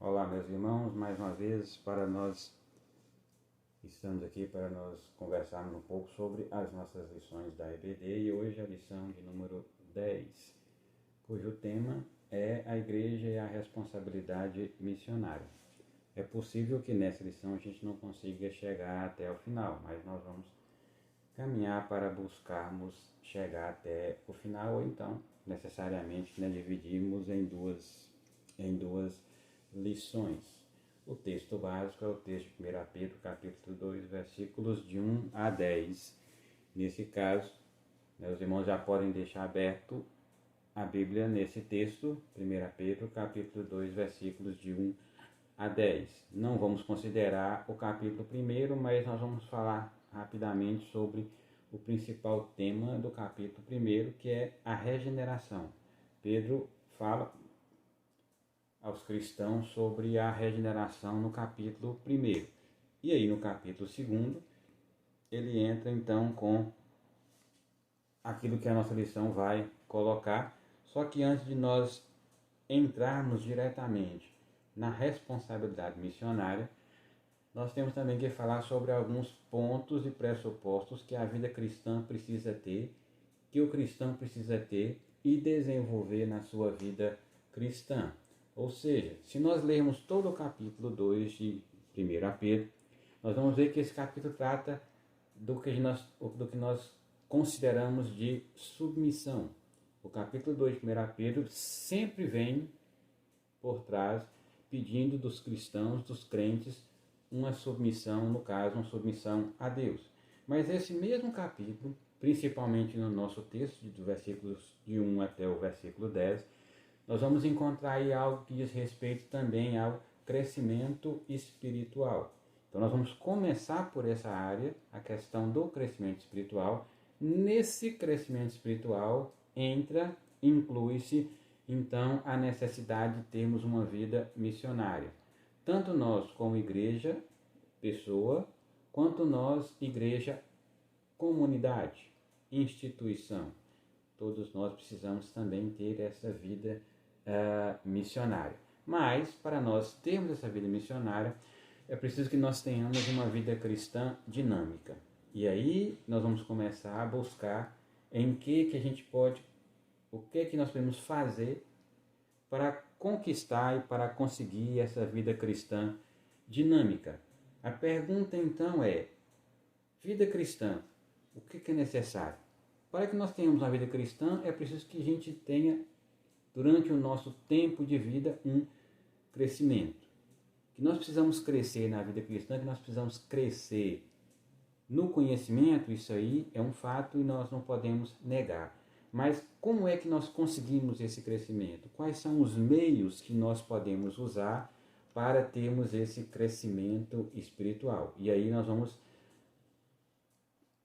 Olá, meus irmãos, mais uma vez estamos aqui para nós conversarmos um pouco sobre as nossas lições da EBD e hoje a lição de número 10, cujo tema é a igreja e a responsabilidade missionária. É possível que nessa lição a gente não consiga chegar até o final, mas nós vamos caminhar para buscarmos chegar até o final ou então necessariamente dividirmos em duas lições. O texto básico é o texto de 1 Pedro, capítulo 2, versículos de 1 a 10. Nesse caso, meus irmãos já podem deixar aberto a Bíblia nesse texto, 1 Pedro, capítulo 2, versículos de 1 a 10. Não vamos considerar o capítulo 1, mas nós vamos falar rapidamente sobre o principal tema do capítulo 1, que é a regeneração. Pedro fala aos cristãos sobre a regeneração no capítulo 1. E aí no capítulo 2, ele entra então com aquilo que a nossa lição vai colocar. Só que antes de nós entrarmos diretamente na responsabilidade missionária, nós temos também que falar sobre alguns pontos e pressupostos que a vida cristã precisa ter, que o cristão precisa ter e desenvolver na sua vida cristã. Ou seja, se nós lermos todo o capítulo 2 de 1 Pedro, nós vamos ver que esse capítulo trata do que nós consideramos de submissão. O capítulo 2 de 1 Pedro sempre vem por trás pedindo dos cristãos, dos crentes, uma submissão, no caso, uma submissão a Deus. Mas esse mesmo capítulo, principalmente no nosso texto, do versículos de 1 até o versículo 10, nós vamos encontrar aí algo que diz respeito também ao crescimento espiritual. Então nós vamos começar por essa área, a questão do crescimento espiritual. Nesse crescimento espiritual inclui-se então a necessidade de termos uma vida missionária. Tanto nós como igreja, pessoa, quanto nós, igreja, comunidade, instituição. Todos nós precisamos também ter essa vida missionária. Mas, para nós termos essa vida missionária, é preciso que nós tenhamos uma vida cristã dinâmica. E aí nós vamos começar a buscar em que a gente pode, o que nós podemos fazer para conquistar e para conseguir essa vida cristã dinâmica. A pergunta então é, vida cristã, o que é necessário? Para que nós tenhamos uma vida cristã, é preciso que a gente tenha, durante o nosso tempo de vida, um crescimento. Que nós precisamos crescer na vida cristã, que nós precisamos crescer no conhecimento, isso aí é um fato e nós não podemos negar. Mas como é que nós conseguimos esse crescimento? Quais são os meios que nós podemos usar para termos esse crescimento espiritual? E aí nós vamos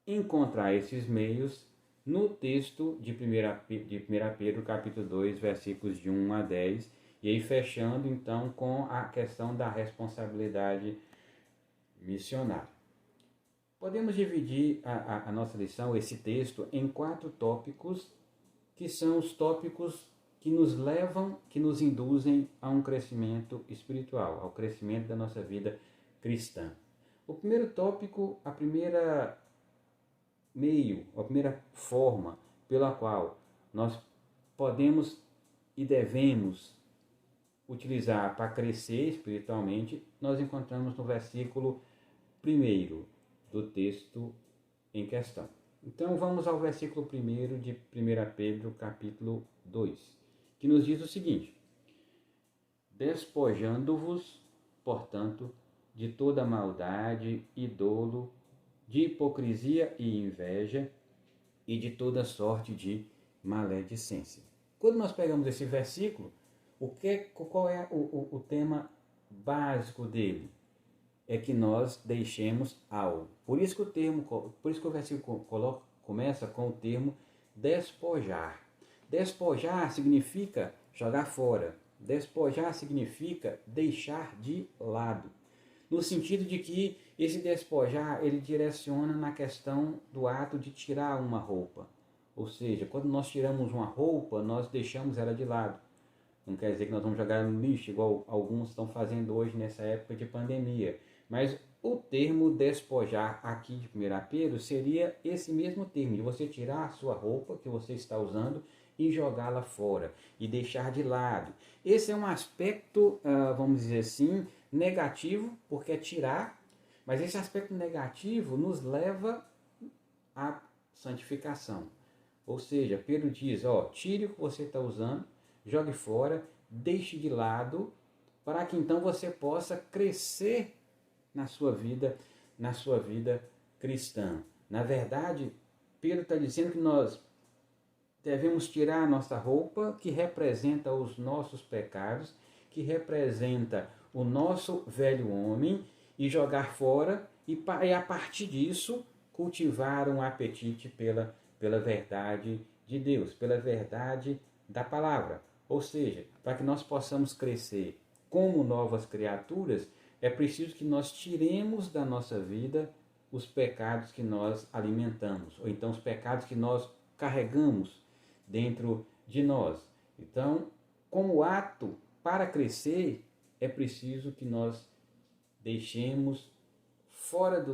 encontrar esses meios no texto de 1 Pedro, capítulo 2, versículos de 1 a 10, e aí fechando então com a questão da responsabilidade missionária. Podemos dividir a nossa lição, esse texto, em 4 tópicos, que são os tópicos que nos levam, que nos induzem a um crescimento espiritual, ao crescimento da nossa vida cristã. O primeiro tópico, a primeira forma pela qual nós podemos e devemos utilizar para crescer espiritualmente, nós encontramos no versículo 1 do texto em questão. Então vamos ao versículo 1 de 1 Pedro, capítulo 2, que nos diz o seguinte: despojando-vos, portanto, de toda maldade e dolo, de hipocrisia e inveja, e de toda sorte de maledicência. Quando nós pegamos esse versículo, qual é o tema básico dele? É que nós deixemos algo. Por isso que o versículo começa com o termo despojar. Despojar significa jogar fora. Despojar significa deixar de lado. No sentido de que esse despojar, ele direciona na questão do ato de tirar uma roupa. Ou seja, quando nós tiramos uma roupa, nós deixamos ela de lado. Não quer dizer que nós vamos jogar no lixo, igual alguns estão fazendo hoje nessa época de pandemia. Mas o termo despojar aqui de 1 Pedro seria esse mesmo termo, de você tirar a sua roupa que você está usando e jogá-la fora, e deixar de lado. Esse é um aspecto, vamos dizer assim, negativo, porque é tirar, mas esse aspecto negativo nos leva à santificação. Ou seja, Pedro diz, tire o que você está usando, jogue fora, deixe de lado, para que então você possa crescer na sua vida cristã. Na verdade, Pedro está dizendo que nós devemos tirar a nossa roupa, que representa os nossos pecados, que representa o nosso velho homem, e jogar fora, e a partir disso cultivar um apetite pela verdade de Deus, pela verdade da palavra. Ou seja, para que nós possamos crescer como novas criaturas, é preciso que nós tiremos da nossa vida os pecados que nós alimentamos, ou então os pecados que nós carregamos dentro de nós. Então, como ato para crescer, é preciso que nós deixemos fora de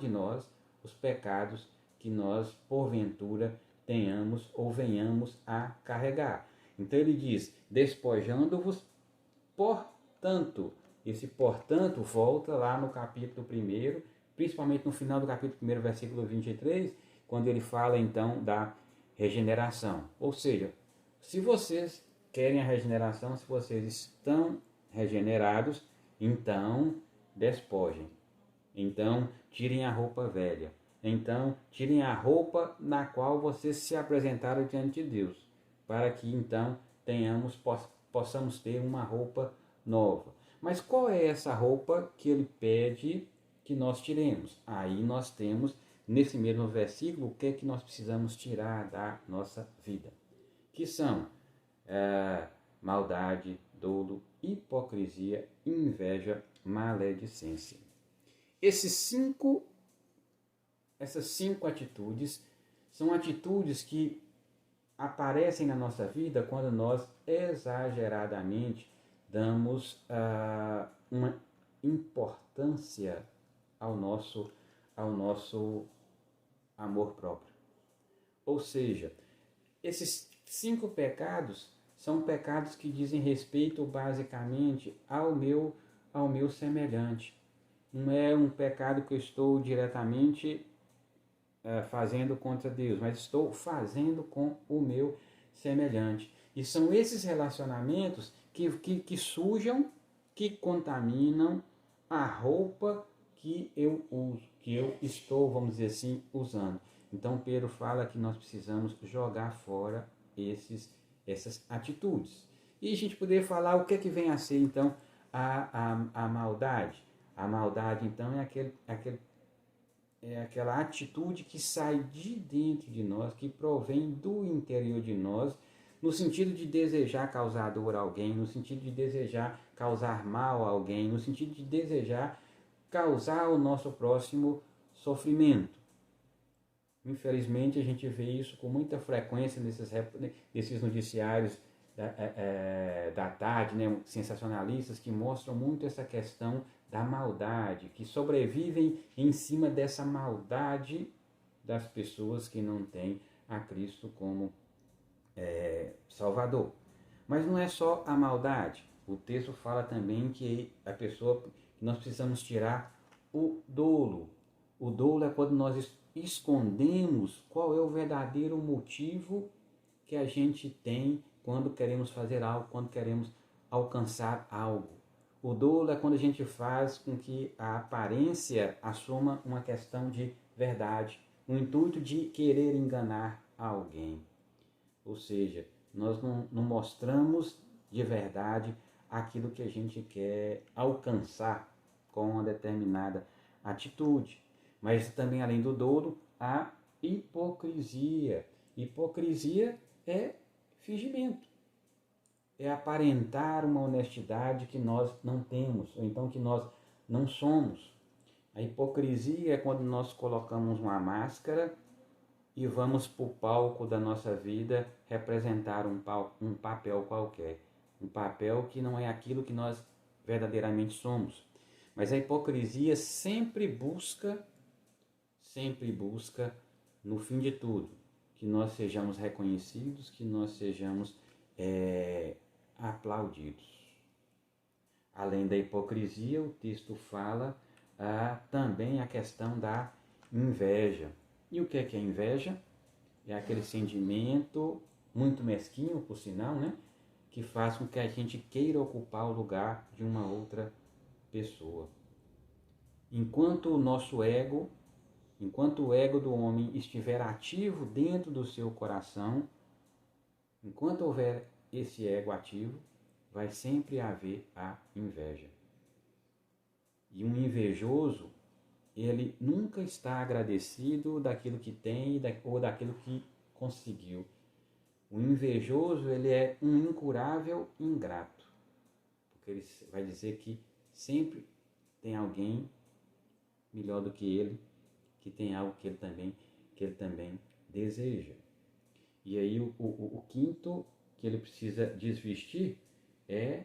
nós os pecados que nós, porventura, tenhamos ou venhamos a carregar. Então ele diz, despojando-vos, portanto. Esse portanto volta lá no capítulo 1, principalmente no final do capítulo 1, versículo 23, quando ele fala então da regeneração. Ou seja, se vocês querem a regeneração, se vocês estão regenerados, então despojem. Então tirem a roupa velha. Então tirem a roupa na qual vocês se apresentaram diante de Deus, para que então possamos ter uma roupa nova. Mas qual é essa roupa que ele pede que nós tiremos? Aí nós temos, nesse mesmo versículo, o que é que nós precisamos tirar da nossa vida. Que são maldade, dolo, hipocrisia, inveja, maledicência. Essas cinco atitudes são atitudes que aparecem na nossa vida quando nós exageradamente damos uma importância ao nosso amor próprio. Ou seja, esses 5 pecados são pecados que dizem respeito basicamente ao meu semelhante. Não é um pecado que eu estou diretamente fazendo contra Deus, mas estou fazendo com o meu semelhante. E são esses relacionamentos que sujam, que contaminam a roupa que eu uso, que eu estou, vamos dizer assim, usando. Então Pedro fala que nós precisamos jogar fora essas atitudes. E a gente poderia falar o que vem a ser então a maldade. A maldade então é aquela atitude que sai de dentro de nós, que provém do interior de nós, no sentido de desejar causar dor a alguém, no sentido de desejar causar mal a alguém, no sentido de desejar causar ao nosso próximo sofrimento. Infelizmente, a gente vê isso com muita frequência nesses noticiários da tarde, né, sensacionalistas, que mostram muito essa questão da maldade, que sobrevivem em cima dessa maldade das pessoas que não têm a Cristo como Salvador. Mas não é só a maldade. O texto fala também que nós precisamos tirar o dolo. O dolo é quando nós escondemos qual é o verdadeiro motivo que a gente tem quando queremos fazer algo, quando queremos alcançar algo. O dolo é quando a gente faz com que a aparência assuma uma questão de verdade, no intuito de querer enganar alguém. Ou seja, nós não mostramos de verdade aquilo que a gente quer alcançar com uma determinada atitude. Mas também, além do dolo, a hipocrisia. Hipocrisia é fingimento. É aparentar uma honestidade que nós não temos, ou então que nós não somos. A hipocrisia é quando nós colocamos uma máscara e vamos para o palco da nossa vida representar um papel qualquer. um papel que não é aquilo que nós verdadeiramente somos. Mas a hipocrisia sempre busca, no fim de tudo, que nós sejamos reconhecidos, que nós sejamos aplaudidos. Além da hipocrisia, o texto fala também a questão da inveja. E o que é inveja? É aquele sentimento muito mesquinho, por sinal, né? Que faz com que a gente queira ocupar o lugar de uma outra pessoa. Enquanto o ego do homem estiver ativo dentro do seu coração, enquanto houver esse ego ativo, vai sempre haver a inveja. E um invejoso, ele nunca está agradecido daquilo que tem ou daquilo que conseguiu. O invejoso, ele é um incurável ingrato, porque ele vai dizer que sempre tem alguém melhor do que ele, que tem algo que ele também deseja. E aí o quinto que ele precisa desvestir é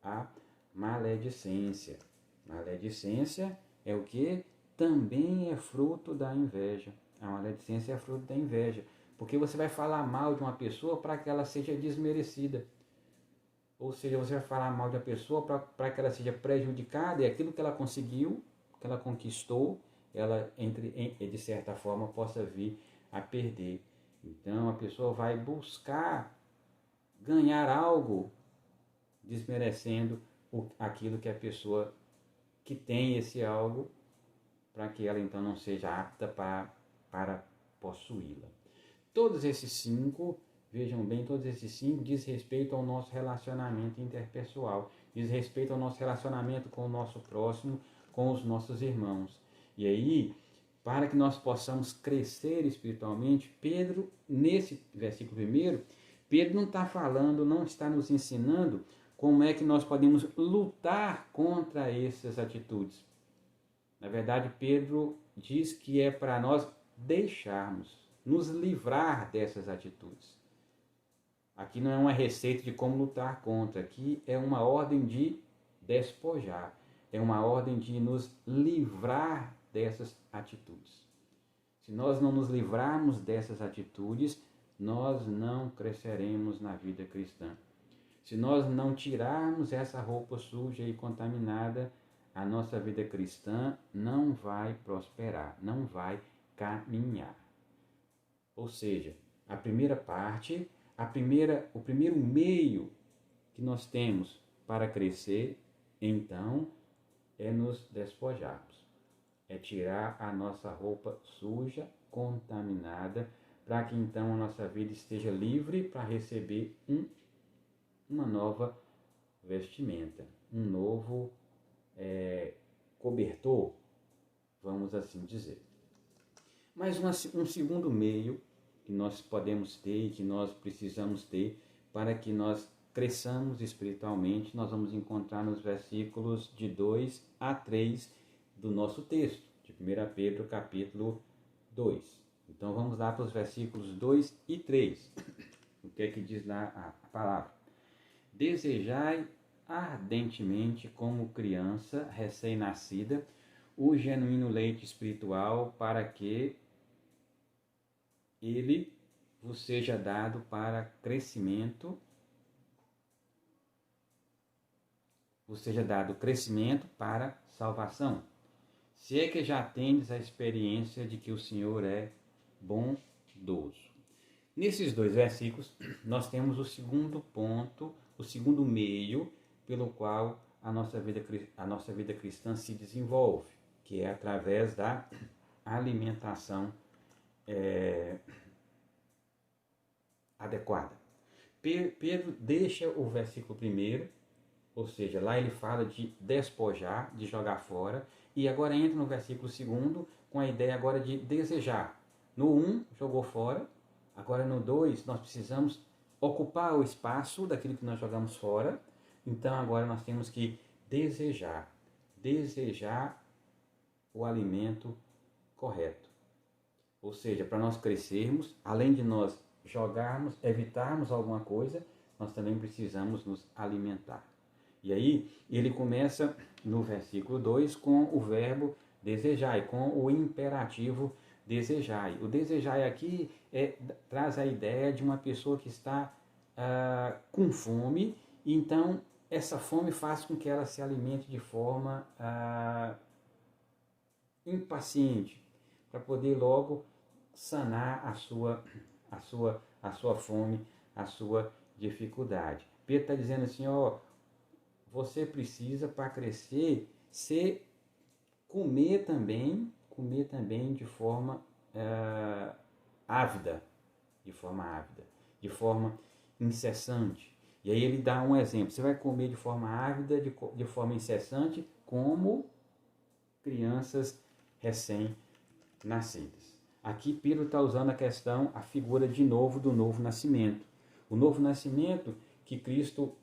a maledicência. Maledicência é o que? Também é fruto da inveja. A maledicência é fruto da inveja. Porque você vai falar mal de uma pessoa para que ela seja desmerecida. Ou seja, você vai falar mal de uma pessoa para que ela seja prejudicada e aquilo que ela conseguiu, que ela conquistou, ela, de certa forma, possa vir a perder. Então, a pessoa vai buscar ganhar algo desmerecendo aquilo que a pessoa que tem esse algo, para que ela então não seja apta para possuí-la. Todos esses cinco, vejam bem, todos esses cinco diz respeito ao nosso relacionamento interpessoal, diz respeito ao nosso relacionamento com o nosso próximo, com os nossos irmãos. E aí, para que nós possamos crescer espiritualmente, Pedro, nesse versículo 1, Pedro não está falando, não está nos ensinando como é que nós podemos lutar contra essas atitudes. Na verdade, Pedro diz que é para nós deixarmos, nos livrar dessas atitudes. Aqui não é uma receita de como lutar contra, aqui é uma ordem de despojar, é uma ordem de nos livrar dessas atitudes. Se nós não nos livrarmos dessas atitudes, nós não cresceremos na vida cristã. Se nós não tirarmos essa roupa suja e contaminada, a nossa vida cristã não vai prosperar, não vai caminhar. Ou seja, a primeira parte, o primeiro meio que nós temos para crescer, então, é nos despojarmos. É tirar a nossa roupa suja, contaminada, para que então a nossa vida esteja livre para receber uma nova vestimenta, um novo cobertor, vamos assim dizer. Mas um segundo meio que nós podemos ter e que nós precisamos ter para que nós cresçamos espiritualmente, nós vamos encontrar nos versículos de 2 a 3 do nosso texto, de 1 Pedro capítulo 2. Então vamos lá para os versículos 2 e 3. O que é que diz lá a palavra? Desejai ardentemente, como criança recém-nascida, o genuíno leite espiritual, para que ele vos seja dado para crescimento, para salvação. Se é que já tendes a experiência de que o Senhor é bondoso. Nesses dois versículos, nós temos o segundo ponto, o segundo meio pelo qual a nossa vida cristã se desenvolve, que é através da alimentação adequada. Pedro deixa o versículo 1, ou seja, lá ele fala de despojar, de jogar fora, e agora entra no versículo 2 com a ideia agora de desejar. No 1, jogou fora, agora no 2, nós precisamos ocupar o espaço daquilo que nós jogamos fora, então agora nós temos que desejar o alimento correto. Ou seja, para nós crescermos, além de nós jogarmos, evitarmos alguma coisa, nós também precisamos nos alimentar. E aí ele começa no versículo 2 com o verbo desejai, com o imperativo desejai. O desejai aqui traz a ideia de uma pessoa que está com fome, então essa fome faz com que ela se alimente de forma impaciente, para poder logo sanar a sua fome, a sua dificuldade. Pedro está dizendo assim, você precisa, para crescer, comer também de forma ávida, de forma incessante. E aí ele dá um exemplo, você vai comer de forma ávida, de forma incessante, como crianças recém-nascidas. Aqui Pedro está usando a figura de novo do novo nascimento. O novo nascimento que Cristo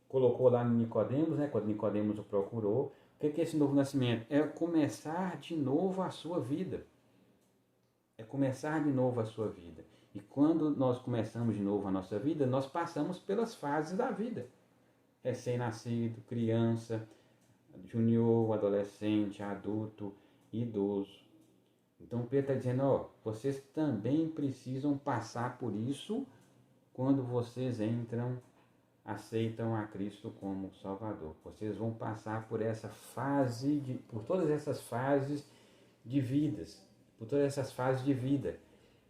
colocou lá no Nicodemos, quando Nicodemos o procurou. O que é esse novo nascimento? É começar de novo a sua vida. E quando nós começamos de novo a nossa vida, nós passamos pelas fases da vida. Recém-nascido, criança, junior, adolescente, adulto, idoso. Então Pedro está dizendo, vocês também precisam passar por isso quando vocês aceitam a Cristo como Salvador. Vocês vão passar por por todas essas fases de vidas, por todas essas fases de vida.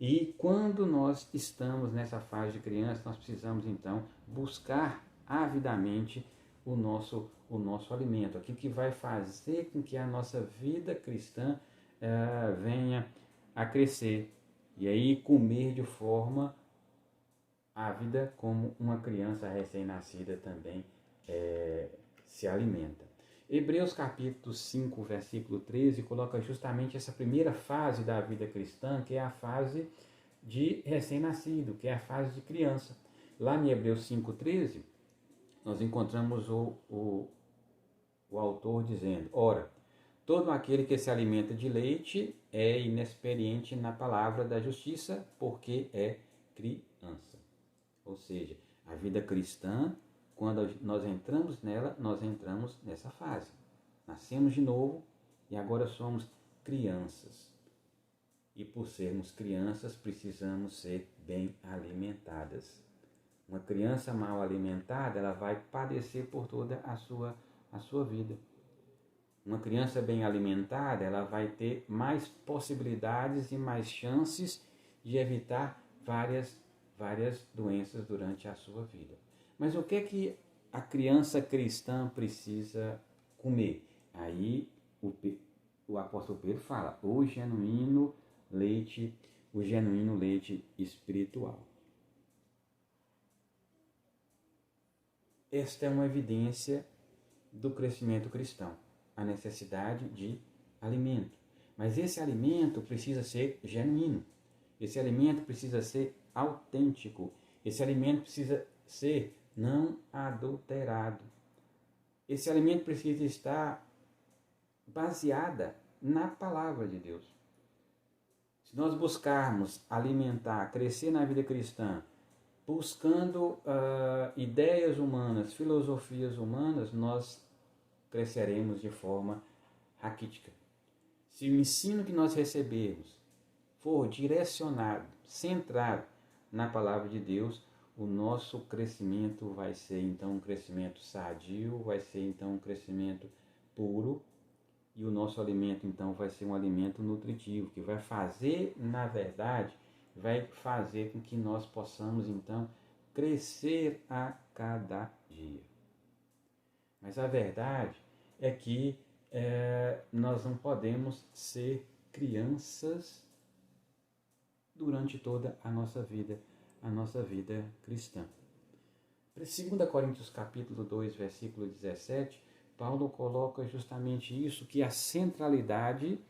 E quando nós estamos nessa fase de criança, nós precisamos então buscar avidamente o nosso alimento, aquilo que vai fazer com que a nossa vida cristã venha a crescer. E aí comer de forma ávida, como uma criança recém-nascida também se alimenta. Hebreus capítulo 5, versículo 13, coloca justamente essa primeira fase da vida cristã, que é a fase de recém-nascido, que é a fase de criança. Lá em Hebreus 5,13, nós encontramos o autor dizendo, ora, todo aquele que se alimenta de leite é inexperiente na palavra da justiça, porque é criança. Ou seja, a vida cristã, quando nós entramos nela, nós entramos nessa fase. Nascemos de novo e agora somos crianças. E por sermos crianças, precisamos ser bem alimentadas. Uma criança mal alimentada, ela vai padecer por toda a sua vida. Uma criança bem alimentada, ela vai ter mais possibilidades e mais chances de evitar várias doenças durante a sua vida. Mas o que é que a criança cristã precisa comer? Aí o apóstolo Pedro fala, o genuíno leite espiritual. Esta é uma evidência do crescimento cristão, a necessidade de alimento. Mas esse alimento precisa ser genuíno, esse alimento precisa ser autêntico, esse alimento precisa ser não adulterado. Esse alimento precisa estar baseada na palavra de Deus. Se nós buscarmos alimentar, crescer na vida cristã, buscando ideias humanas, filosofias humanas, nós cresceremos de forma raquítica. Se o ensino que nós recebermos for direcionado, centrado na palavra de Deus, o nosso crescimento vai ser então um crescimento sadio, vai ser então um crescimento puro, e o nosso alimento então vai ser um alimento nutritivo, que vai fazer, na verdade, vai fazer com que nós possamos então crescer a cada dia. Mas a verdade é que nós não podemos ser crianças durante toda a nossa vida cristã. 2 Coríntios capítulo 2, versículo 17, Paulo coloca justamente isso, que a centralidade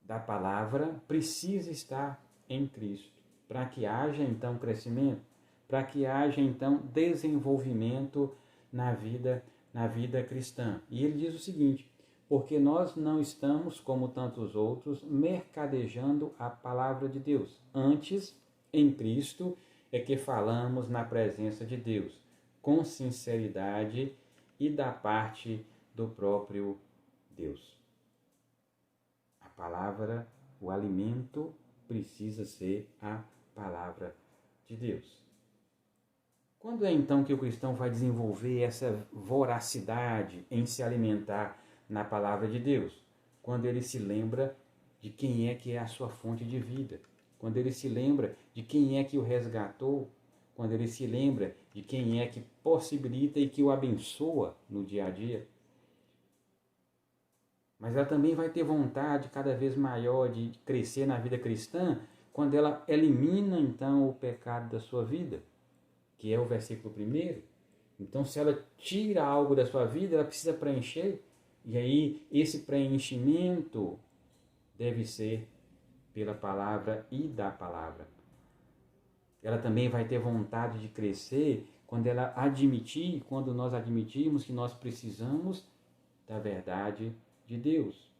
da palavra precisa estar em Cristo, para que haja então crescimento, para que haja então desenvolvimento na vida cristã. E ele diz o seguinte, porque nós não estamos, como tantos outros, mercadejando a palavra de Deus. Antes, em Cristo, é que falamos na presença de Deus, com sinceridade e da parte do próprio Deus. A palavra, o alimento, precisa ser a palavra de Deus. Quando é então que o cristão vai desenvolver essa voracidade em se alimentar na palavra de Deus? Quando ele se lembra de quem é que é a sua fonte de vida. Quando ele se lembra de quem é que o resgatou. Quando ele se lembra de quem é que possibilita e que o abençoa no dia a dia. Mas ela também vai ter vontade cada vez maior de crescer na vida cristã quando ela elimina então o pecado da sua vida, que é o versículo 1. Então, se ela tira algo da sua vida, ela precisa preencher. E aí, esse preenchimento deve ser pela palavra e da palavra. Ela também vai ter vontade de crescer quando nós admitirmos que nós precisamos da verdade de Deus.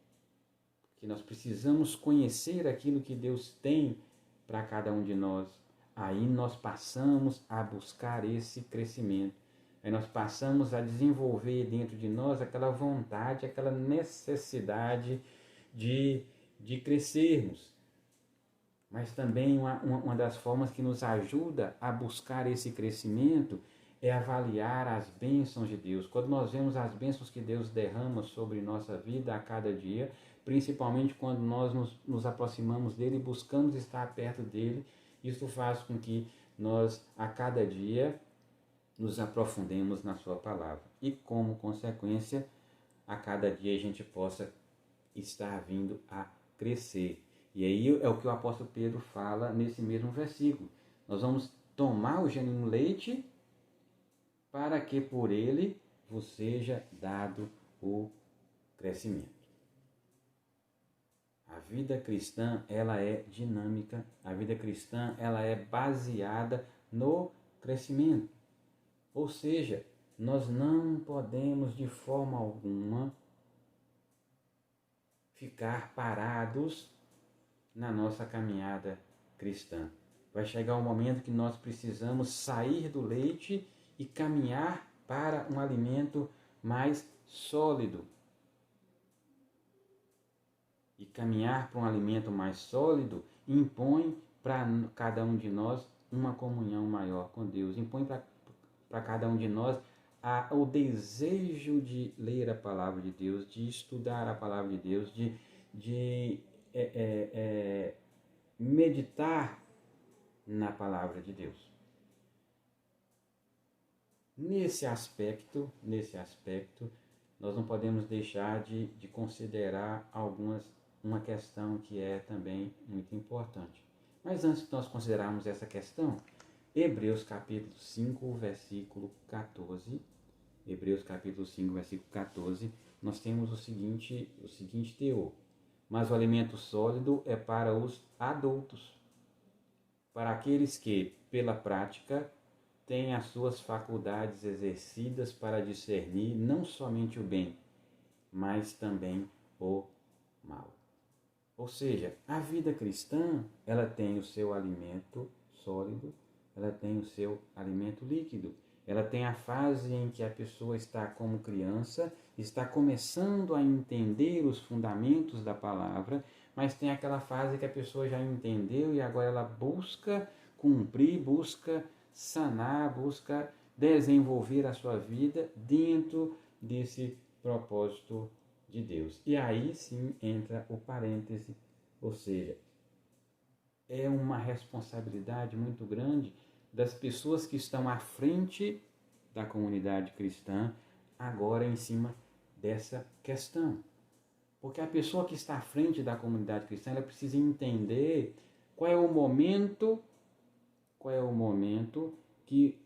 Que nós precisamos conhecer aquilo que Deus tem para cada um de nós. Aí nós passamos a buscar esse crescimento. Aí nós passamos a desenvolver dentro de nós aquela vontade, aquela necessidade de crescermos. Mas também uma das formas que nos ajuda a buscar esse crescimento é avaliar as bênçãos de Deus. Quando nós vemos as bênçãos que Deus derrama sobre nossa vida a cada dia, principalmente quando nós nos aproximamos dele e buscamos estar perto dele, isso faz com que nós, a cada dia, nos aprofundemos na sua palavra. E, como consequência, a cada dia a gente possa estar vindo a crescer. E aí é o que o apóstolo Pedro fala nesse mesmo versículo. Nós vamos tomar o genuíno leite para que por ele vos seja dado o crescimento. A vida cristã, ela é dinâmica. A vida cristã, ela é baseada no crescimento. Ou seja, nós não podemos de forma alguma ficar parados na nossa caminhada cristã. Vai chegar um momento que nós precisamos sair do leite e caminhar para um alimento mais sólido. E caminhar para um alimento mais sólido impõe para cada um de nós uma comunhão maior com Deus. Impõe para cada um de nós o desejo de ler a palavra de Deus, de estudar a palavra de Deus, de meditar na palavra de Deus. Nesse aspecto, nós não podemos deixar de considerar uma questão que é também muito importante. Mas antes de nós considerarmos essa questão, Hebreus capítulo 5, versículo 14. Hebreus capítulo 5, versículo 14, nós temos o seguinte teor. Mas o alimento sólido é para os adultos, para aqueles que, pela prática, têm as suas faculdades exercidas para discernir não somente o bem, mas também o mal. Ou seja, a vida cristã, ela tem o seu alimento sólido, ela tem o seu alimento líquido. Ela tem a fase em que a pessoa está como criança, está começando a entender os fundamentos da palavra, mas tem aquela fase que a pessoa já entendeu e agora ela busca cumprir, busca sanar, busca desenvolver a sua vida dentro desse propósito de Deus. E aí sim entra o parêntese, ou seja, é uma responsabilidade muito grande das pessoas que estão à frente da comunidade cristã, agora em cima dessa questão. Porque a pessoa que está à frente da comunidade cristã, ela precisa entender qual é o momento que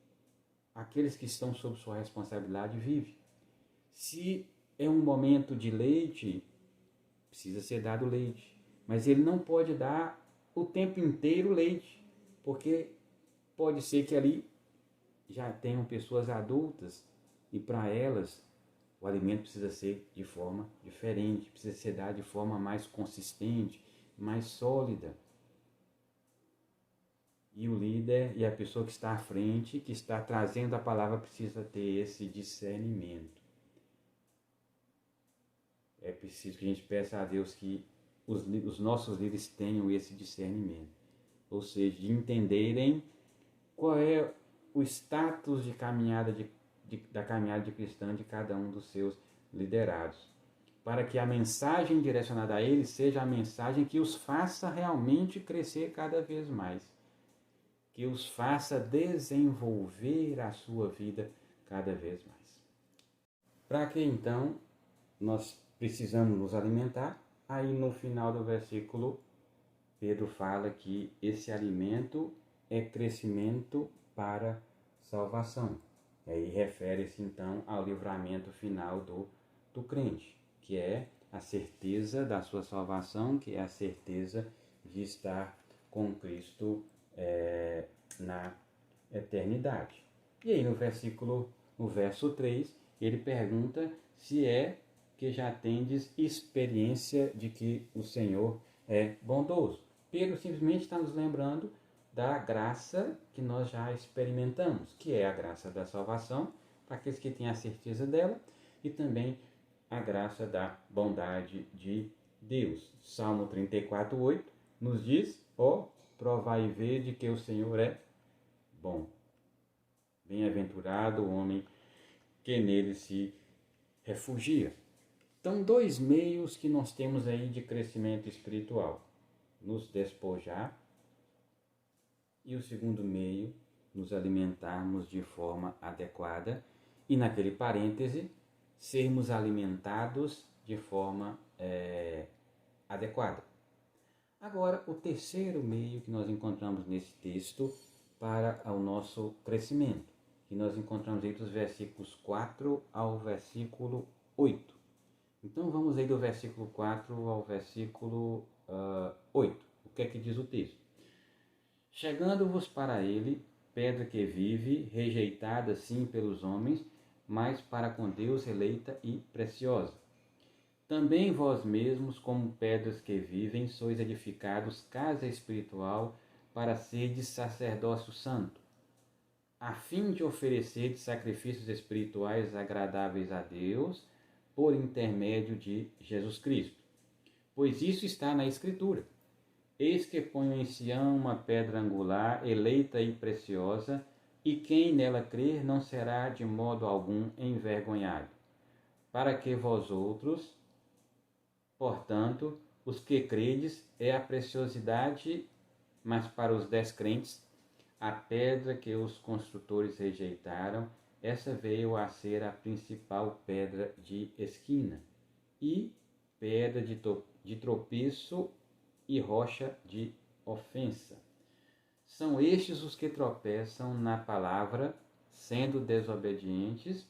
aqueles que estão sob sua responsabilidade vivem. Se é um momento de leite, precisa ser dado leite. Mas ele não pode dar o tempo inteiro leite, porque pode ser que ali já tenham pessoas adultas e para elas o alimento precisa ser de forma diferente, precisa ser dado de forma mais consistente, mais sólida. E o líder e a pessoa que está à frente, que está trazendo a palavra, precisa ter esse discernimento. É preciso que a gente peça a Deus que os nossos líderes tenham esse discernimento. Ou seja, de entenderem qual é o status de caminhada da caminhada de cristã de cada um dos seus liderados, para que a mensagem direcionada a eles seja a mensagem que os faça realmente crescer cada vez mais, que os faça desenvolver a sua vida cada vez mais. Para que então nós precisamos nos alimentar? Aí no final do versículo, Pedro fala que esse alimento é crescimento para salvação. E aí refere-se então ao livramento final do crente, que é a certeza da sua salvação, que é a certeza de estar com Cristo na eternidade. E aí no verso 3, ele pergunta se é que já tendes experiência de que o Senhor é bondoso. Pedro simplesmente está nos lembrando da graça que nós já experimentamos, que é a graça da salvação, para aqueles que têm a certeza dela, e também a graça da bondade de Deus. Salmo 34:8 nos diz: provai e vede que o Senhor é bom. Bem-aventurado o homem que nele se refugia. Então, 2 meios que nós temos aí de crescimento espiritual: nos despojar, e o segundo meio, nos alimentarmos de forma adequada, e naquele parêntese, sermos alimentados de forma adequada. Agora, o terceiro meio que nós encontramos nesse texto para o nosso crescimento, que nós encontramos aí dos versículos 4 ao versículo 8. Então vamos aí do versículo 4 ao versículo 8. O que é que diz o texto? Chegando-vos para ele, pedra que vive, rejeitada sim pelos homens, mas para com Deus eleita e preciosa. Também vós mesmos, como pedras que vivem, sois edificados casa espiritual para serdes sacerdócio santo, a fim de oferecer sacrifícios espirituais agradáveis a Deus, por intermédio de Jesus Cristo. Pois isso está na Escritura: eis que ponho em Sião uma pedra angular, eleita e preciosa, e quem nela crer não será de modo algum envergonhado. Para que vós outros, portanto, os que credes, é a preciosidade, mas para os descrentes, a pedra que os construtores rejeitaram, essa veio a ser a principal pedra de esquina, e pedra de tropeço e rocha de ofensa. São estes os que tropeçam na palavra, sendo desobedientes,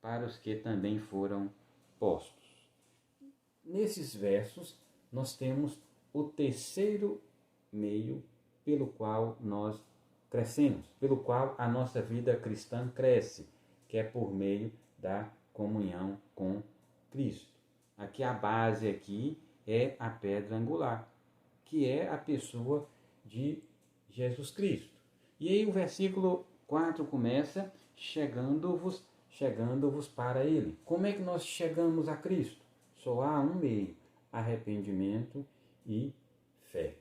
para os que também foram postos. Nesses versos, nós temos o terceiro meio pelo qual nós crescemos, pelo qual a nossa vida cristã cresce, que é por meio da comunhão com Cristo. Aqui a base aqui é a pedra angular, que é a pessoa de Jesus Cristo. E aí o versículo 4 começa: chegando-vos para ele. Como é que nós chegamos a Cristo? Só há um meio: arrependimento e fé.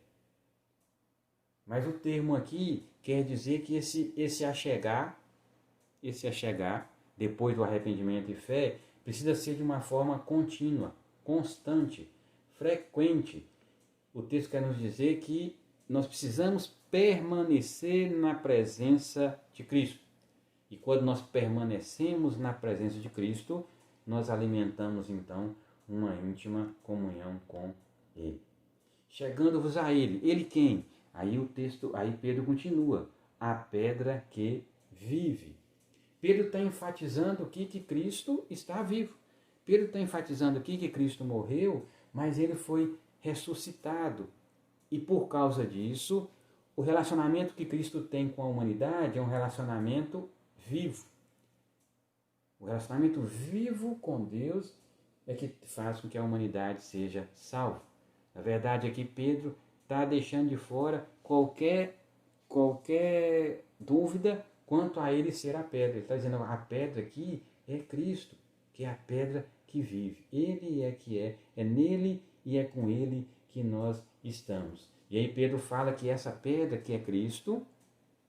Mas o termo aqui quer dizer que esse achegar, depois do arrependimento e fé, precisa ser de uma forma contínua, constante, frequente. O texto quer nos dizer que nós precisamos permanecer na presença de Cristo. E quando nós permanecemos na presença de Cristo, nós alimentamos então uma íntima comunhão com Ele. Chegando-vos a Ele. Ele quem? Aí Pedro continua: a pedra que vive. Pedro está enfatizando aqui que Cristo está vivo. Pedro está enfatizando aqui que Cristo morreu, mas ele foi ressuscitado. E por causa disso, o relacionamento que Cristo tem com a humanidade é um relacionamento vivo. O relacionamento vivo com Deus é que faz com que a humanidade seja salva. A verdade é que Pedro está deixando de fora qualquer qualquer dúvida quanto a ele ser a pedra. Ele está dizendo, a pedra aqui é Cristo, que é a pedra que vive. Ele é que é nele e é com ele que nós estamos. E aí Pedro fala que essa pedra que é Cristo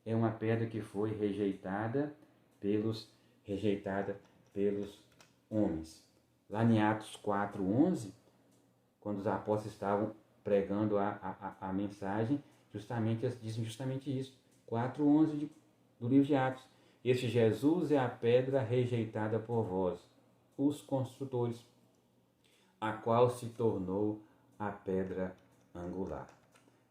é uma pedra que foi rejeitada pelos homens. Lá em Atos 4:11, quando os apóstolos estavam pregando a mensagem, dizem justamente isso. 4:11 do livro de Atos. Este Jesus é a pedra rejeitada por vós, os construtores, a qual se tornou a pedra angular.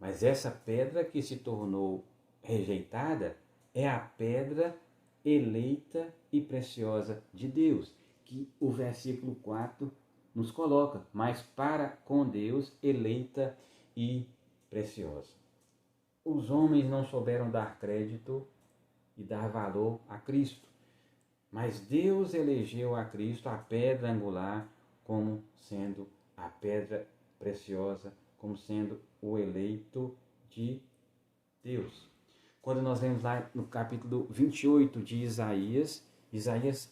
Mas essa pedra que se tornou rejeitada é a pedra eleita e preciosa de Deus, que o versículo 4 nos coloca, mas para com Deus eleita e preciosa. Os homens não souberam dar crédito e dar valor a Cristo, mas Deus elegeu a Cristo, a pedra angular, como sendo a pedra preciosa, como sendo o eleito de Deus. Quando nós vemos lá no capítulo 28 de Isaías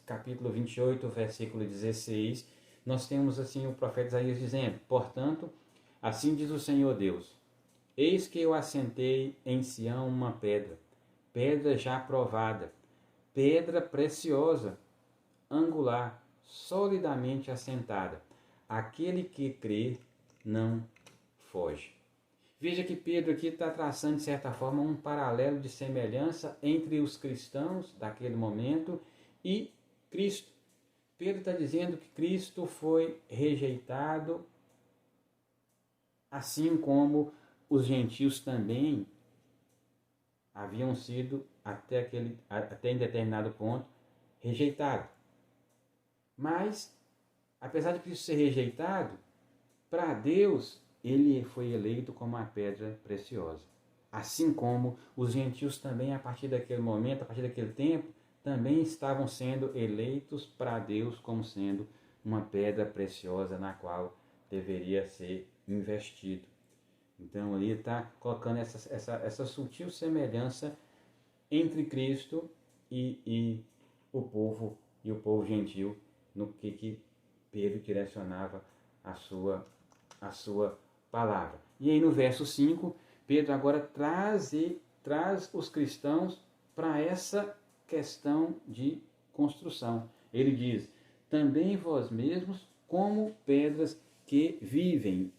capítulo 28, versículo 16, nós temos assim o profeta Isaías dizendo: portanto, assim diz o Senhor Deus, eis que eu assentei em Sião uma pedra, pedra já provada, pedra preciosa, angular, solidamente assentada. Aquele que crê não foge. Veja que Pedro aqui está traçando, de certa forma, um paralelo de semelhança entre os cristãos daquele momento e Cristo. Pedro está dizendo que Cristo foi rejeitado, assim como os gentios também haviam sido, até em determinado ponto, rejeitados. Mas, apesar de Cristo ser rejeitado, para Deus, ele foi eleito como uma pedra preciosa. Assim como os gentios também, a partir daquele momento, a partir daquele tempo, também estavam sendo eleitos para Deus como sendo uma pedra preciosa na qual deveria ser investido. Então, ali está colocando essa sutil semelhança entre Cristo e o povo gentil, no que Pedro direcionava a sua palavra. E aí no verso 5, Pedro agora traz os cristãos para essa questão de construção. Ele diz, também vós mesmos como pedras que vivem.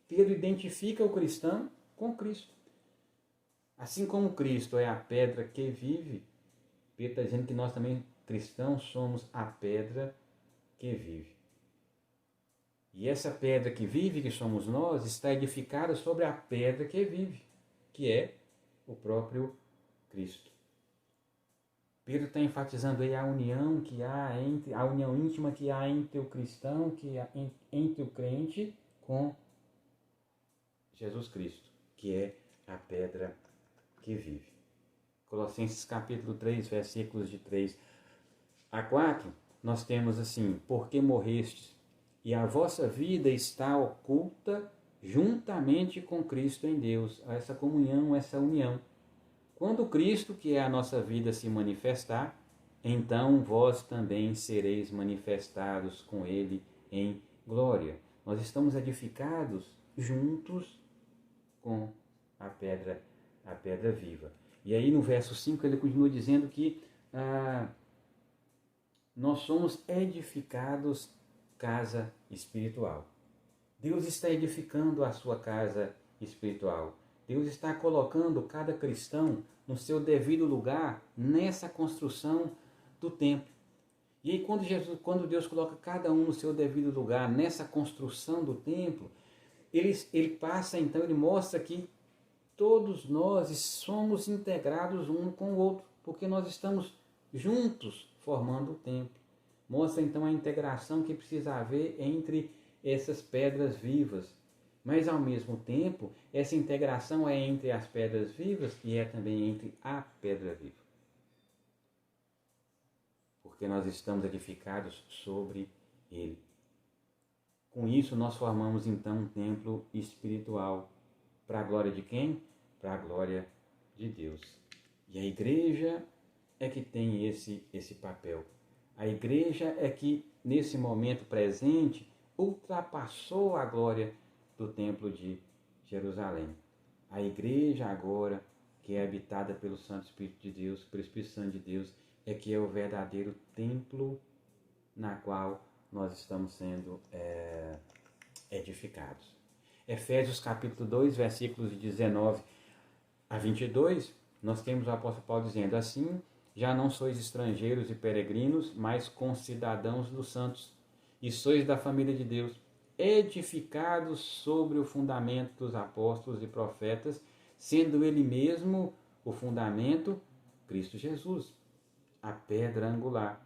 Pedro identifica o cristão com Cristo. Assim como Cristo é a pedra que vive, Pedro está dizendo que nós também, cristãos, somos a pedra que vive. E essa pedra que vive, que somos nós, está edificada sobre a pedra que vive, que é o próprio Cristo. Pedro está enfatizando aí a união íntima que há entre o cristão, entre o crente com Jesus Cristo, que é a pedra que vive. Colossenses capítulo 3, versículos de 3 a 4, nós temos assim, porque morrestes, e a vossa vida está oculta juntamente com Cristo em Deus. Essa comunhão, essa união. Quando Cristo, que é a nossa vida, se manifestar, então vós também sereis manifestados com Ele em glória. Nós estamos edificados juntos com a pedra viva. E aí no verso 5 ele continua dizendo que nós somos edificados casa espiritual. Deus está edificando a sua casa espiritual. Deus está colocando cada cristão no seu devido lugar nessa construção do templo. E aí quando Deus coloca cada um no seu devido lugar nessa construção do templo, ele passa então, ele mostra que todos nós somos integrados um com o outro, porque nós estamos juntos formando o templo. Mostra então a integração que precisa haver entre essas pedras vivas. Mas ao mesmo tempo, essa integração é entre as pedras vivas e é também entre a pedra viva. Porque nós estamos edificados sobre ele. Com isso nós formamos então um templo espiritual. Para a glória de quem? Para a glória de Deus. E a igreja é que tem esse papel. A igreja é que, nesse momento presente, ultrapassou a glória do templo de Jerusalém. A igreja agora, que é habitada pelo Santo Espírito de Deus, pelo Espírito Santo de Deus, é que é o verdadeiro templo na qual nós estamos sendo edificados. Efésios capítulo 2, versículos de 19 a 22, nós temos o apóstolo Paulo dizendo assim: já não sois estrangeiros e peregrinos, mas concidadãos dos santos, e sois da família de Deus, edificados sobre o fundamento dos apóstolos e profetas, sendo ele mesmo o fundamento, Cristo Jesus, a pedra angular,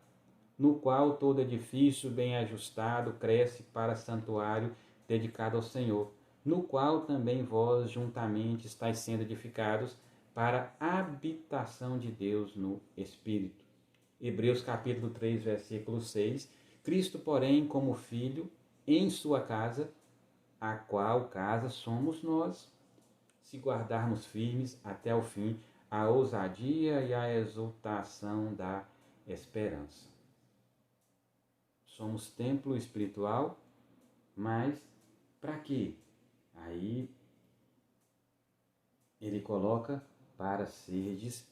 no qual todo edifício bem ajustado cresce para santuário dedicado ao Senhor, no qual também vós juntamente estáis sendo edificados para a habitação de Deus no Espírito. Hebreus capítulo 3, versículo 6. Cristo, porém, como Filho, em sua casa, a qual casa somos nós, se guardarmos firmes até o fim a ousadia e a exultação da esperança. Somos templo espiritual, mas para quê? Aí ele coloca para serdes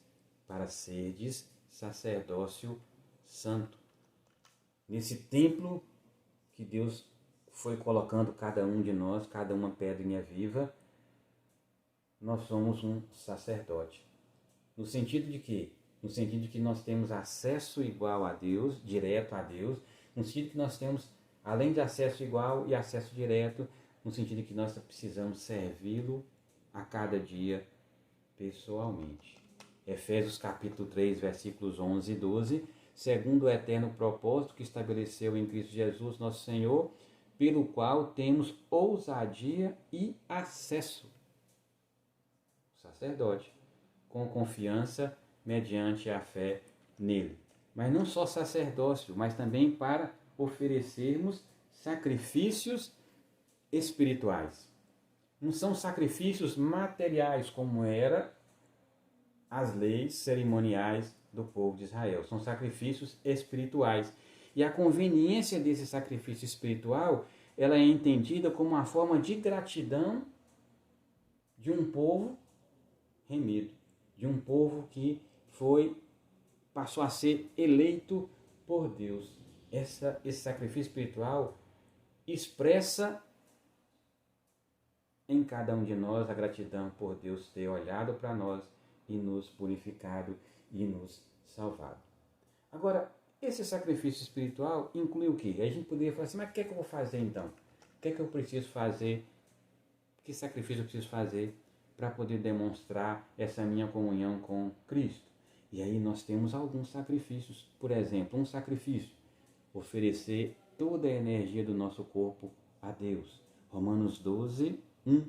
sacerdócio santo. Nesse templo que Deus foi colocando cada um de nós, cada uma pedrinha viva, nós somos um sacerdote. No sentido de quê? No sentido de que nós temos acesso igual a Deus, direto a Deus, no sentido que nós temos, além de acesso igual e acesso direto, no sentido de que nós precisamos servi-lo a cada dia pessoalmente. Efésios capítulo 3, versículos 11 e 12, segundo o eterno propósito que estabeleceu em Cristo Jesus, nosso Senhor, pelo qual temos ousadia e acesso, sacerdote, com confiança, mediante a fé nele. Mas não só sacerdócio, mas também para oferecermos sacrifícios espirituais. Não são sacrifícios materiais como era as leis cerimoniais do povo de Israel. São sacrifícios espirituais. E a conveniência desse sacrifício espiritual, ela é entendida como uma forma de gratidão de um povo remido, de um povo que passou a ser eleito por Deus. Esse sacrifício espiritual expressa em cada um de nós a gratidão por Deus ter olhado para nós e nos purificado e nos salvado. Agora, esse sacrifício espiritual inclui o quê? A gente poderia falar assim, mas o que é que eu vou fazer então? O que é que eu preciso fazer? Que sacrifício eu preciso fazer para poder demonstrar essa minha comunhão com Cristo? E aí nós temos alguns sacrifícios. Por exemplo, um sacrifício: oferecer toda a energia do nosso corpo a Deus. Romanos 12, 1.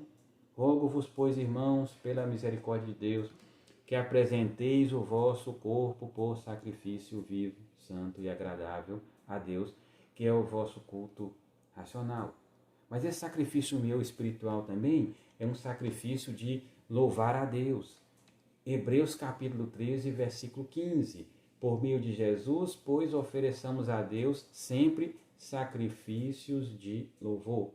Rogo-vos, pois, irmãos, pela misericórdia de Deus, que apresenteis o vosso corpo por sacrifício vivo, santo e agradável a Deus, que é o vosso culto racional. Mas esse sacrifício meu espiritual também é um sacrifício de louvar a Deus. Hebreus capítulo 13, versículo 15. Por meio de Jesus, pois, ofereçamos a Deus sempre sacrifícios de louvor,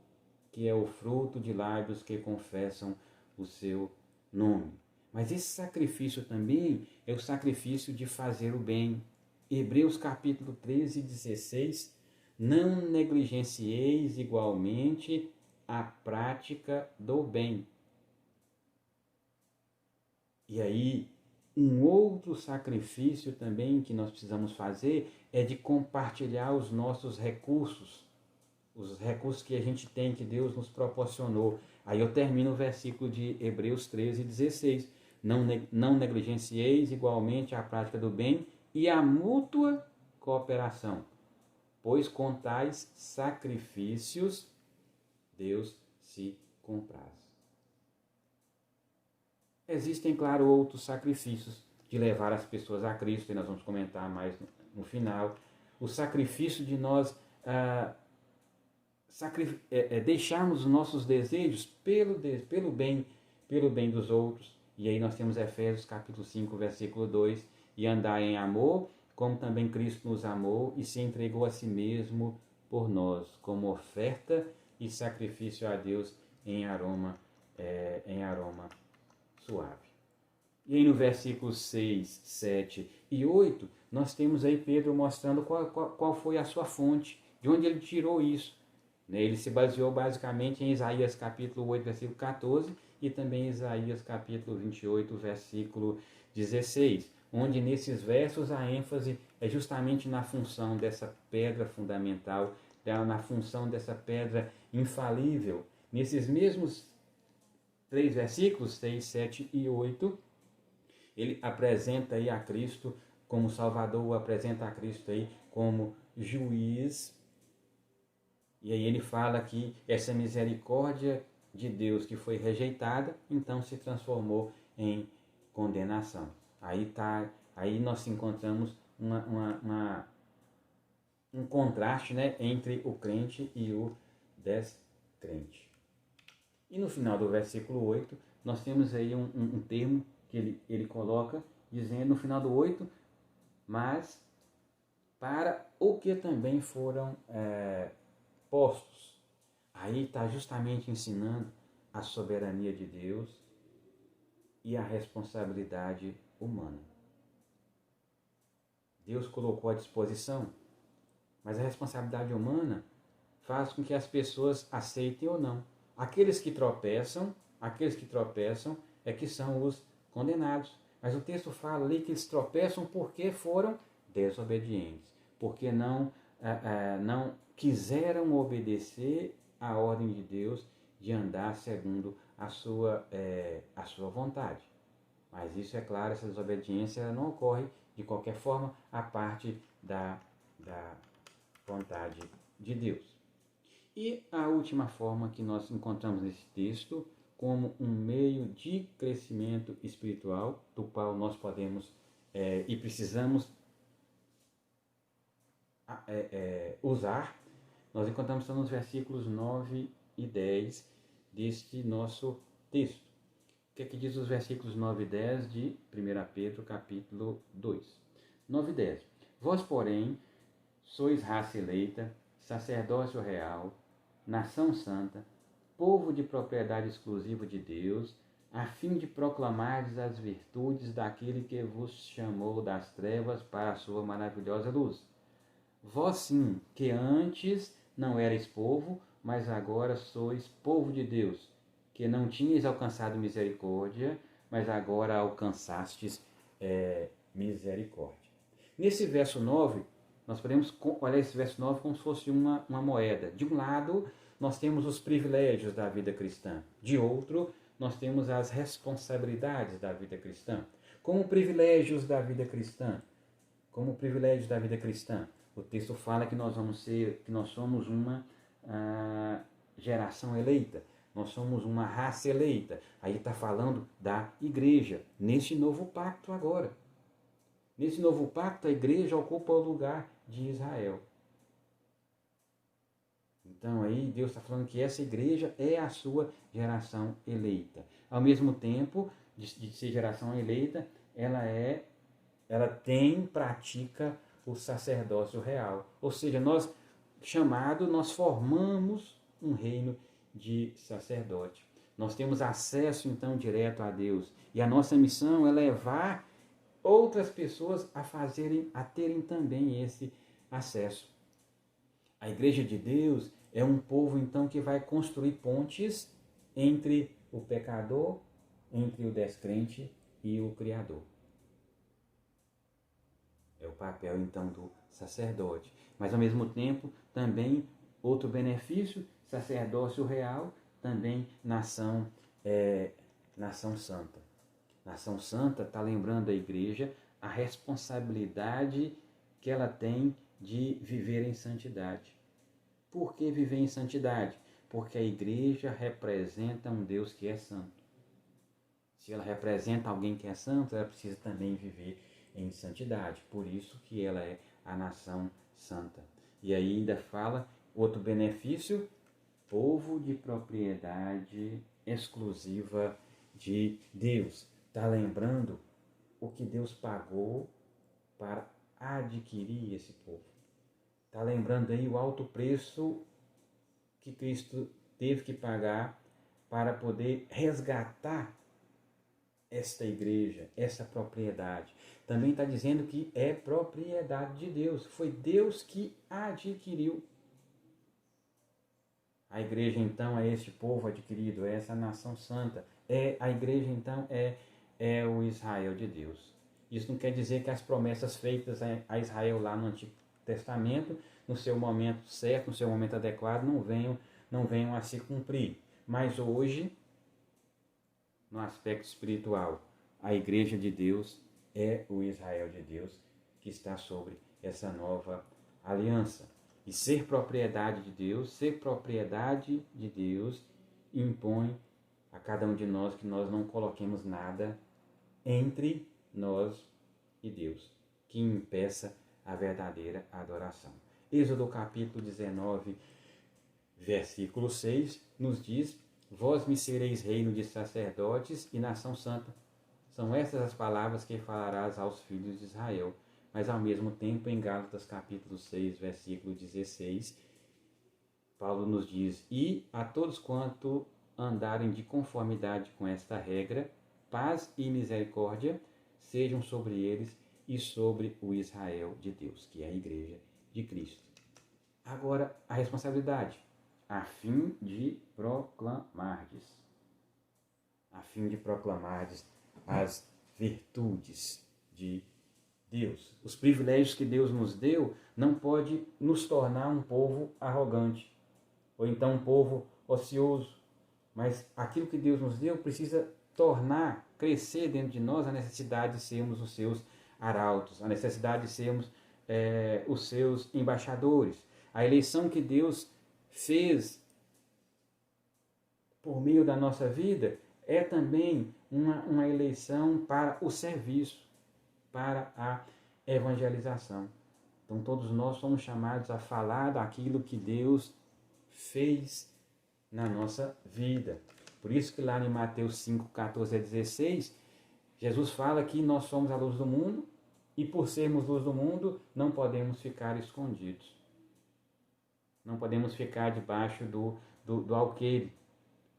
que é o fruto de lábios que confessam o seu nome. Mas esse sacrifício também é o sacrifício de fazer o bem. Hebreus capítulo 13, 16. Não negligencieis igualmente a prática do bem. E aí, um outro sacrifício também que nós precisamos fazer é de compartilhar os nossos recursos, os recursos que a gente tem, que Deus nos proporcionou. Aí eu termino o versículo de Hebreus 13, 16. Não negligencieis igualmente a prática do bem e a mútua cooperação, pois com tais sacrifícios Deus se compraz. Existem, claro, outros sacrifícios de levar as pessoas a Cristo, e nós vamos comentar mais no final. O sacrifício de nós deixarmos os nossos desejos pelo bem dos outros. E aí nós temos Efésios capítulo 5, versículo 2, e andar em amor, como também Cristo nos amou e se entregou a si mesmo por nós, como oferta e sacrifício a Deus em aroma suave. E aí no versículos 6, 7 e 8, nós temos aí Pedro mostrando qual foi a sua fonte, de onde ele tirou isso. Ele se baseou basicamente em Isaías capítulo 8, versículo 14, e também Isaías capítulo 28, versículo 16, onde nesses versos a ênfase é justamente na função dessa pedra fundamental, na função dessa pedra infalível. Nesses mesmos 3 versículos, 6, 7 e 8, ele apresenta aí a Cristo como Salvador, apresenta a Cristo aí como juiz. E aí ele fala que essa misericórdia de Deus que foi rejeitada, então se transformou em condenação. Aí nós encontramos um contraste, né, entre o crente e o descrente. E no final do versículo 8, nós temos aí um termo que ele coloca, dizendo no final do 8, mas para o que também foram postos. Aí está justamente ensinando a soberania de Deus e a responsabilidade humana. Deus colocou à disposição, mas a responsabilidade humana faz com que as pessoas aceitem ou não. Aqueles que tropeçam é que são os condenados. Mas o texto fala ali que eles tropeçam porque foram desobedientes, porque não quiseram obedecer à ordem de Deus de andar segundo a sua vontade. Mas isso é claro, essa desobediência não ocorre de qualquer forma a parte da vontade de Deus. E a última forma que nós encontramos nesse texto como um meio de crescimento espiritual, do qual nós podemos e precisamos usar, nós encontramos nos versículos 9 e 10 deste nosso texto. O que é que diz os versículos 9 e 10 de 1 Pedro capítulo 2? 9 e 10. Vós, porém, sois raça eleita, sacerdócio real, nação santa, povo de propriedade exclusiva de Deus, a fim de proclamardes as virtudes daquele que vos chamou das trevas para a sua maravilhosa luz. Vós sim, que antes não erais povo, mas agora sois povo de Deus, que não tinhais alcançado misericórdia, mas agora alcançastes misericórdia. Nesse verso 9, nós podemos olhar esse verso 9 como se fosse uma moeda. De um lado, nós temos os privilégios da vida cristã. De outro, nós temos as responsabilidades da vida cristã. Como privilégios da vida cristã, o texto fala que nós somos uma geração eleita, nós somos uma raça eleita. Aí está falando da igreja, nesse novo pacto agora. Nesse novo pacto, a igreja ocupa o lugar de Israel. Então aí Deus está falando que essa igreja é a sua geração eleita. Ao mesmo tempo de ser geração eleita, ela pratica o sacerdócio real. Ou seja, nós formamos um reino de sacerdote. Nós temos acesso então direto a Deus. E a nossa missão é levar outras pessoas a terem também esse acesso. A igreja de Deus é um povo então que vai construir pontes entre o pecador, entre o descrente e o Criador. É o papel então do sacerdote. Mas ao mesmo tempo também outro benefício, sacerdócio real, também nação santa. Nação santa está lembrando a igreja a responsabilidade que ela tem de viver em santidade. Por que viver em santidade? Porque a igreja representa um Deus que é santo. Se ela representa alguém que é santo, ela precisa também viver em santidade. Por isso que ela é a nação santa. E aí ainda fala outro benefício, povo de propriedade exclusiva de Deus. está lembrando o que Deus pagou para adquirir esse povo. Está lembrando aí o alto preço que Cristo teve que pagar para poder resgatar esta igreja, essa propriedade. Também está dizendo que é propriedade de Deus. Foi Deus que adquiriu. A igreja, então, é este povo adquirido, é essa nação santa. A igreja, então, é o Israel de Deus. Isso não quer dizer que as promessas feitas a Israel lá no Antigo Testamento, no seu momento certo, no seu momento adequado, não venham a se cumprir. Mas hoje, no aspecto espiritual, a igreja de Deus é o Israel de Deus que está sobre essa nova aliança. E ser propriedade de Deus impõe a cada um de nós que nós não coloquemos nada entre nós e Deus, que impeça a verdadeira adoração. Êxodo capítulo 19, versículo 6, nos diz: vós me sereis reino de sacerdotes e nação santa. São estas as palavras que falarás aos filhos de Israel. Mas ao mesmo tempo, em Gálatas capítulo 6, versículo 16, Paulo nos diz: e a todos quanto andarem de conformidade com esta regra, paz e misericórdia sejam sobre eles e sobre o Israel de Deus, que é a igreja de Cristo. Agora, a responsabilidade, a fim de proclamardes as virtudes de Deus. Os privilégios que Deus nos deu não pode nos tornar um povo arrogante, ou então um povo ocioso, mas aquilo que Deus nos deu precisa crescer dentro de nós a necessidade de sermos os seus arautos, a necessidade de sermos os seus embaixadores. A eleição que Deus fez por meio da nossa vida é também uma eleição para o serviço, para a evangelização. Então todos nós somos chamados a falar daquilo que Deus fez na nossa vida. Por isso que lá em Mateus 5, 14 a 16, Jesus fala que nós somos a luz do mundo e por sermos luz do mundo não podemos ficar escondidos. Não podemos ficar debaixo do alqueire.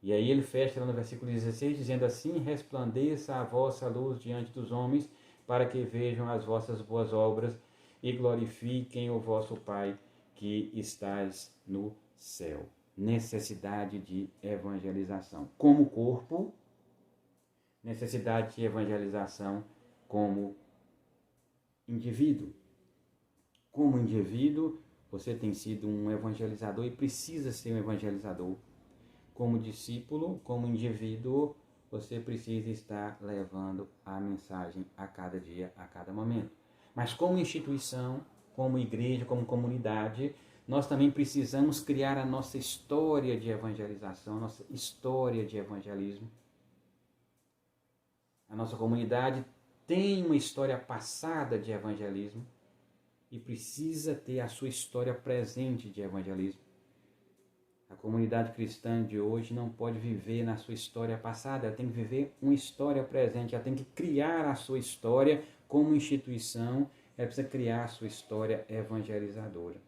E aí ele fecha lá no versículo 16 dizendo assim: resplandeça a vossa luz diante dos homens, para que vejam as vossas boas obras e glorifiquem o vosso Pai que estás no céu. Necessidade de evangelização como corpo, necessidade de evangelização como indivíduo. Como indivíduo, você tem sido um evangelizador e precisa ser um evangelizador. Como discípulo, como indivíduo, você precisa estar levando a mensagem a cada dia, a cada momento. Mas como instituição, como igreja, como comunidade, nós também precisamos criar a nossa história de evangelização, a nossa história de evangelismo. A nossa comunidade tem uma história passada de evangelismo e precisa ter a sua história presente de evangelismo. A comunidade cristã de hoje não pode viver na sua história passada, ela tem que viver uma história presente, ela tem que criar a sua história como instituição, ela precisa criar a sua história evangelizadora.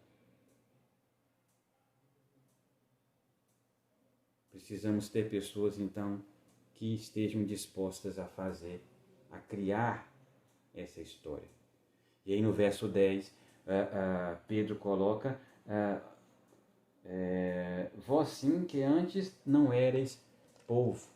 Precisamos ter pessoas, então, que estejam dispostas a criar essa história. E aí no verso 10, Pedro coloca: vós sim que antes não erais povo.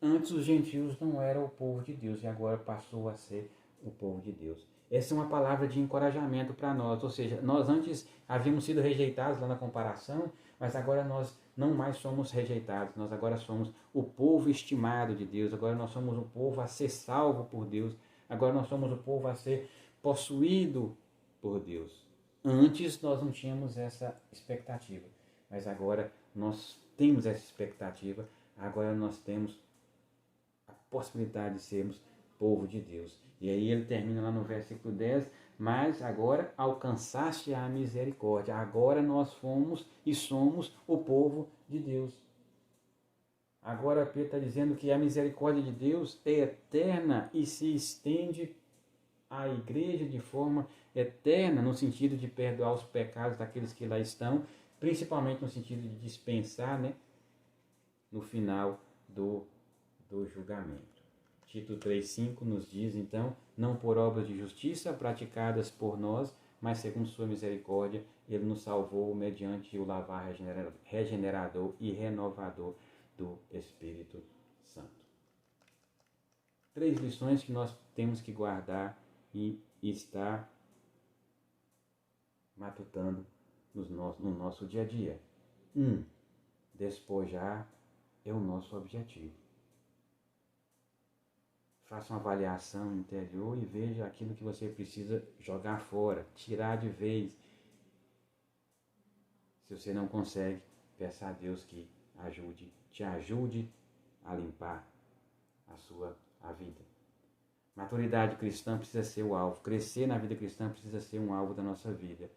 Antes os gentios não eram o povo de Deus e agora passou a ser o povo de Deus. Essa é uma palavra de encorajamento para nós, ou seja, nós antes havíamos sido rejeitados lá na comparação, mas agora nós não mais somos rejeitados, nós agora somos o povo estimado de Deus, agora nós somos o povo a ser salvo por Deus, agora nós somos o povo a ser possuído por Deus. Antes nós não tínhamos essa expectativa, mas agora nós temos essa expectativa, agora nós temos a possibilidade de sermos povo de Deus. E aí ele termina lá no versículo 10, mas agora alcançaste a misericórdia, agora nós fomos e somos o povo de Deus. Agora Pedro está dizendo que a misericórdia de Deus é eterna e se estende à igreja de forma eterna, no sentido de perdoar os pecados daqueles que lá estão, principalmente no sentido de dispensar, né, no final do julgamento. Tito 3,5 nos diz, então, não por obras de justiça praticadas por nós, mas segundo sua misericórdia, ele nos salvou mediante o lavar regenerador e renovador do Espírito Santo. 3 lições que nós temos que guardar e estar matutando no nosso dia a dia. 1. Despojar é o nosso objetivo. Faça uma avaliação interior e veja aquilo que você precisa jogar fora, tirar de vez. Se você não consegue, peça a Deus que te ajude a limpar a vida. Maturidade cristã precisa ser o alvo. Crescer na vida cristã precisa ser um alvo da nossa vida.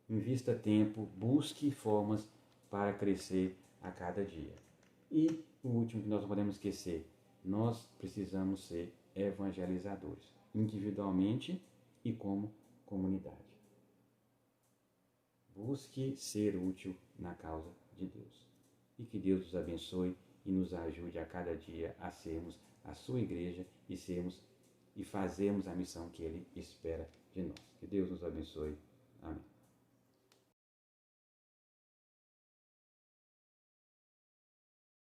Invista tempo, busque formas para crescer a cada dia. E o último que nós não podemos esquecer, nós precisamos ser evangelizadores, individualmente e como comunidade. Busque ser útil na causa de Deus. E que Deus nos abençoe e nos ajude a cada dia a sermos a sua igreja e fazermos a missão que Ele espera de nós. Que Deus nos abençoe. Amém.